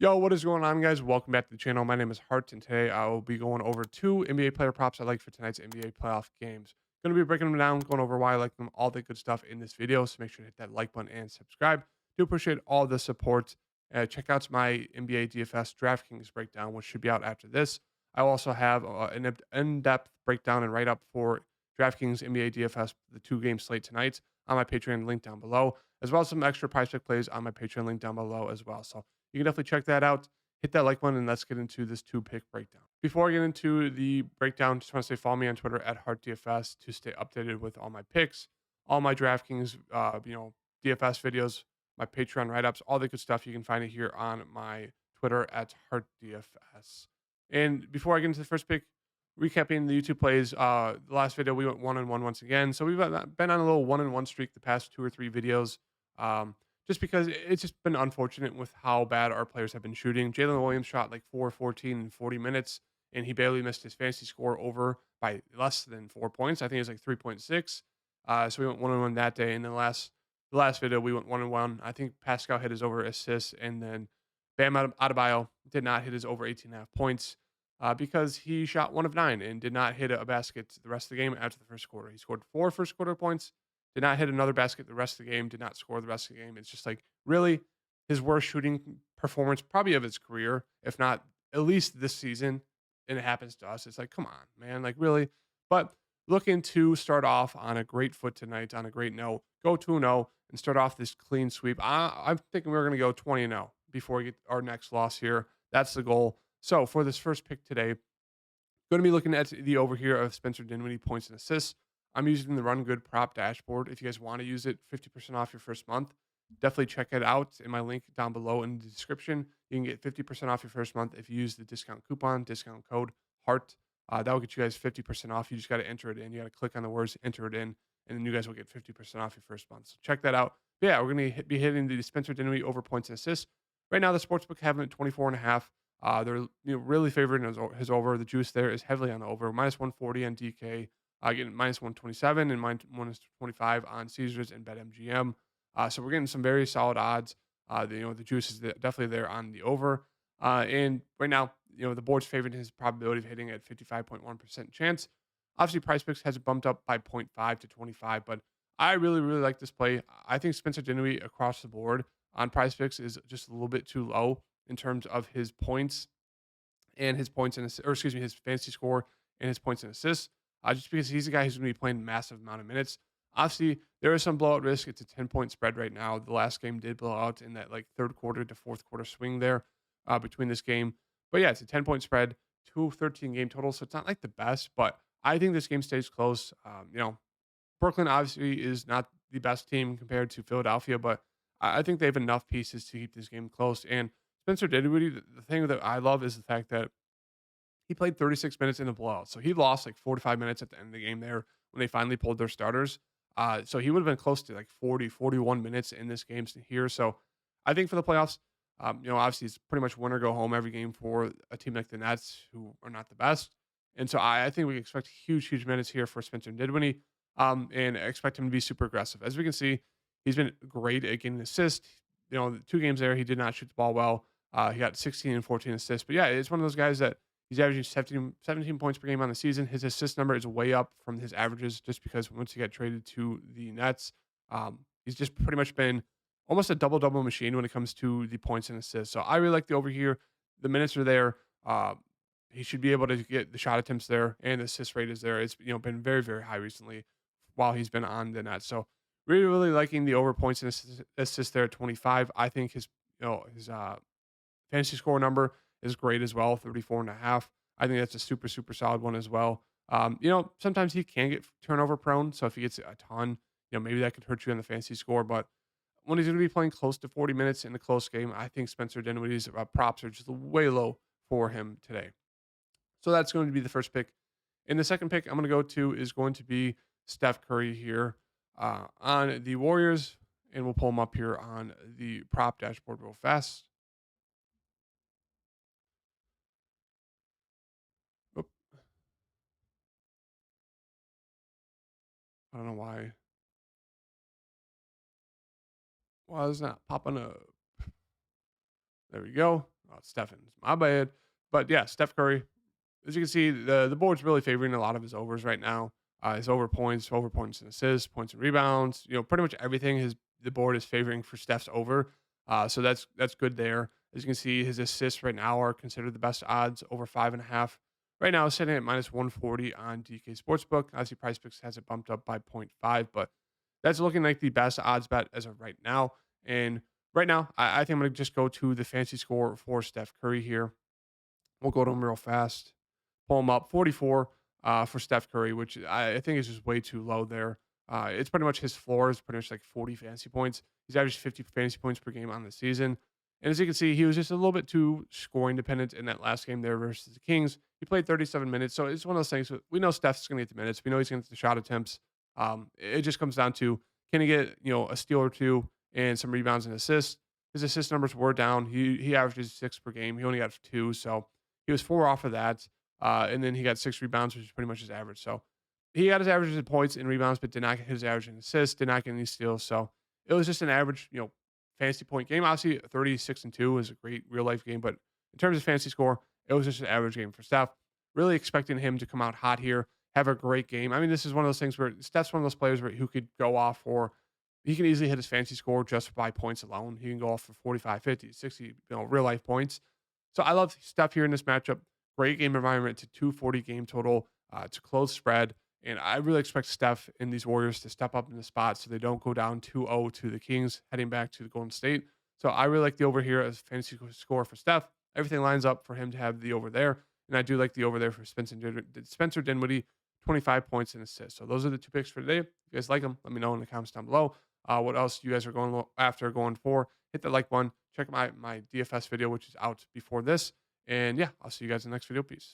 Yo, what is going on, guys? Welcome back to the channel. My name is Hart, and today I will be going over two NBA player props I like for tonight's NBA playoff games. Going to be breaking them down, going over why I like them, all the good stuff in this video. So make sure to hit that like button and subscribe. Do appreciate all the support. Check out my NBA DFS DraftKings breakdown, which should be out after this. I also have an in-depth breakdown and write-up for DraftKings NBA DFS, the two-game slate tonight on my Patreon link down below, as well as some extra prize pick plays on my Patreon link down below as well. So you can definitely check that out. Hit that like button and let's get into this two pick breakdown. Before I get into the breakdown, just want to say follow me on Twitter at HeartDFS to stay updated with all my picks, all my DraftKings, DFS videos, my Patreon write ups, all the good stuff. You can find it here on my Twitter at HeartDFS. And before I get into the first pick, recapping the YouTube plays, the last video we went 1-1 once again. So we've been on a little 1-1 streak the past two or three videos. Just because it's just been unfortunate with how bad our players have been shooting. Jalen Williams shot like 4-14 in 40 minutes, and he barely missed his fantasy score over by less than 4 points. I think it was like 3.6. So we went 1-1 that day. And then the last video, we went 1-1. I think Pascal hit his over assists, and then Bam Adebayo did not hit his over 18.5 points because he shot 1 of 9 and did not hit a basket the rest of the game after the first quarter. He scored 4 first quarter points, did not hit another basket the rest of the game, did not score the rest of the game. It's just like really his worst shooting performance probably of his career, if not at least this season. And it happens to us. It's like, come on, man. Like, really? But looking to start off on a great foot tonight, on a great note, go 2-0 and start off this clean sweep. I'm thinking we're going to go 20-0 before we get our next loss here. That's the goal. So for this first pick today, going to be looking at the over here of Spencer Dinwiddie points and assists. I'm using the Run Good prop dashboard. If you guys want to use it, 50% off your first month. Definitely check it out in my link down below in the description. You can get 50% off your first month if you use the discount code HEART. That will get you guys 50% off. You just got to enter it in. You got to click on the words, enter it in, and then you guys will get 50% off your first month. So check that out. But yeah, we're going to be hitting the Spencer Dinwiddie over points and assists. Right now, the sportsbook have him at 24.5. They're really favoring his over. The juice there is heavily on the over. Minus 140 on DK, getting minus 127 and minus 125 on Caesars and BetMGM. So we're getting some very solid odds. The juice is definitely there on the over. And right now, the board's favoring his probability of hitting at 55.1% chance. Obviously, PrizePicks has it bumped up by zero point 0.5 to 25, but I really, really like this play. I think Spencer Dinwiddie across the board on PrizePicks is just a little bit too low in terms of his points and his points and or excuse me, his fantasy score and his points and assists. Just because he's a guy who's going to be playing massive amount of minutes. Obviously, there is some blowout risk. It's a 10-point spread right now. The last game did blow out in that like third quarter to fourth quarter swing there between this game. But yeah, it's a 10-point spread, 213 game total. So it's not like the best, but I think this game stays close. Brooklyn obviously is not the best team compared to Philadelphia, but I think they have enough pieces to keep this game close. And Spencer Dinwiddie, the thing that I love is the fact that he played 36 minutes in the blowout. So he lost like 45 minutes at the end of the game there when they finally pulled their starters. So he would have been close to like 40, 41 minutes in this game here. So I think for the playoffs, obviously it's pretty much win or go home every game for a team like the Nets, who are not the best. And so I think we expect huge, huge minutes here for Spencer Dinwiddie, and expect him to be super aggressive. As we can see, he's been great at getting assists. The 2 games there, he did not shoot the ball well. He got 16 and 14 assists. But yeah, it's one of those guys that he's averaging 17 points per game on the season. His assist number is way up from his averages just because once he got traded to the Nets, he's just pretty much been almost a double-double machine when it comes to the points and assists. So I really like the over here. The minutes are there. He should be able to get the shot attempts there, and the assist rate is there. It's been very, very high recently while he's been on the Nets. So really, really liking the over points and assists there at 25. I think his fantasy score number is great as well, 34.5. I think that's a super, super solid one as well. Sometimes he can get turnover prone. So if he gets a ton, maybe that could hurt you on the fantasy score. But when he's going to be playing close to 40 minutes in a close game, I think Spencer Dinwiddie's props are just way low for him today. So that's going to be the first pick. And the second pick I'm going to go to is going to be Steph Curry here on the Warriors. And we'll pull him up here on the prop dashboard real fast. Oop, I don't know why. Why is not popping up? There we go. Stephens. My bad. But yeah, Steph Curry, as you can see, the board's really favoring a lot of his overs right now. His over points and assists, points and rebounds. Pretty much everything. The board is favoring for Steph's over. So that's good there. As you can see, his assists right now are considered the best odds, over 5.5. Right now, it's sitting at -140 on DK Sportsbook. Obviously, PrizePicks has it bumped up by point 0.5, but that's looking like the best odds bet as of right now. And right now, I think I'm going to just go to the fancy score for Steph Curry here. We'll go to him real fast. Pull him up 44 for Steph Curry, which I think is just way too low there. It's pretty much his floor is pretty much like 40 fantasy points. He's averaged 50 fantasy points per game on the season. And as you can see, he was just a little bit too scoring dependent in that last game there versus the Kings. He played 37 minutes. So it's one of those things. We know Steph's going to get the minutes. We know he's going to get the shot attempts. It just comes down to, can he get, a steal or two and some rebounds and assists? His assist numbers were down. He averages 6 per game. He only got 2. So he was 4 off of that. And then he got 6 rebounds, which is pretty much his average. So he got his averages in points and rebounds, but did not get his average in assists, did not get any steals. So it was just an average, fantasy point game. Obviously, 36-2 is a great real life game, but in terms of fantasy score, it was just an average game for Steph. Really expecting him to come out hot here, have a great game. I mean, this is one of those things where Steph's one of those players who could go off for, he can easily hit his fantasy score just by points alone. He can go off for 45, 50, 60, real life points. So I love Steph here in this matchup. Great game environment to 240 game total. It's a close spread. And I really expect Steph and these Warriors to step up in the spot so they don't go down 2-0 to the Kings heading back to the Golden State. So I really like the over here as fantasy score for Steph. Everything lines up for him to have the over there. And I do like the over there for Spencer Dinwiddie, 25 points and assists. So those are the 2 picks for today. If you guys like them, let me know in the comments down below. What else you guys are going for. Hit that like button. Check my DFS video, which is out before this. And yeah, I'll see you guys in the next video. Peace.